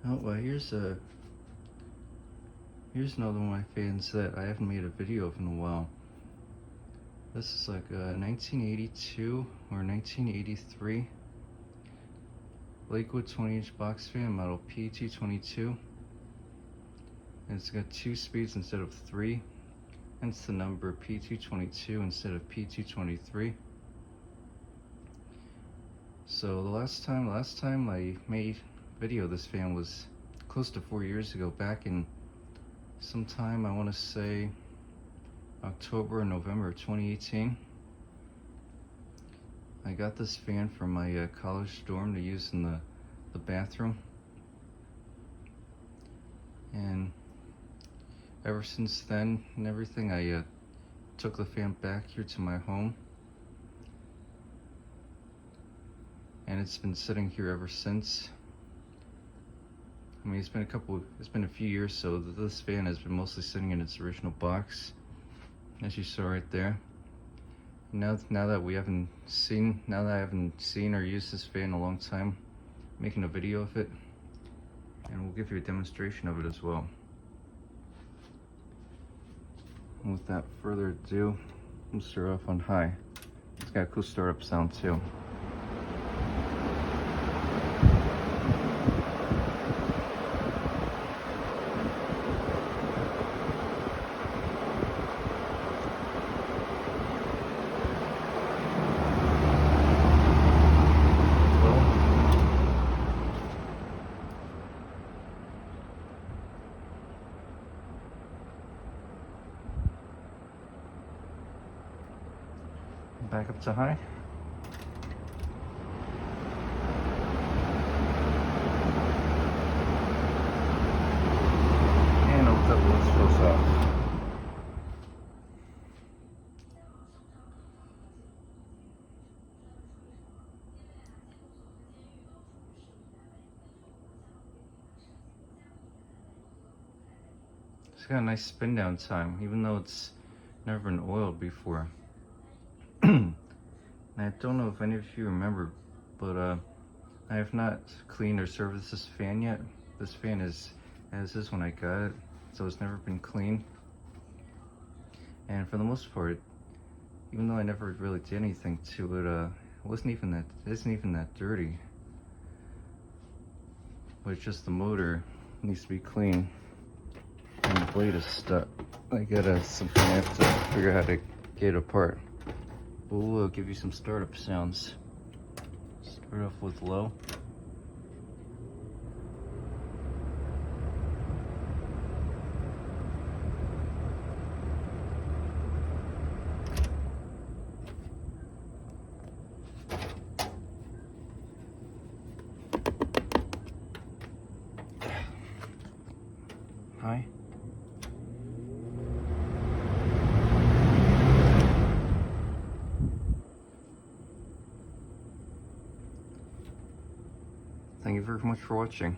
Oh well, here's another one of my fans that I haven't made a video of in a while. This is like a 1982 or 1983 Lakewood 20-inch box fan, model P-222. And it's got 2 speeds instead of 3. Hence the number P-222 instead of P-223. So the last time I made a video of this fan was close to 4 years ago, back in sometime, I want to say October or November of 2018. I got this fan from my college dorm to use in the bathroom, and ever since then and everything, I took the fan back here to my home, and it's been sitting here ever since. I mean, it's been a few years, so this fan has been mostly sitting in its original box, as you saw right there. Now that I haven't seen or used this fan in a long time, I'm making a video of it, and we'll give you a demonstration of it as well. And without further ado, we'll start off on high. It's got a cool startup sound too. Back up to high. And open up, let's close off. It's got a nice spin down time, even though it's never been oiled before. I don't know if any of you remember, but I have not cleaned or serviced this fan yet. This fan is as is when I got it, so it's never been cleaned. And for the most part, even though I never really did anything to it, it isn't even that dirty. But it's just the motor needs to be clean, and the blade is stuck. I have to figure out how to get it apart. We'll give you some startup sounds. Start off with low. High. Thank you very much for watching.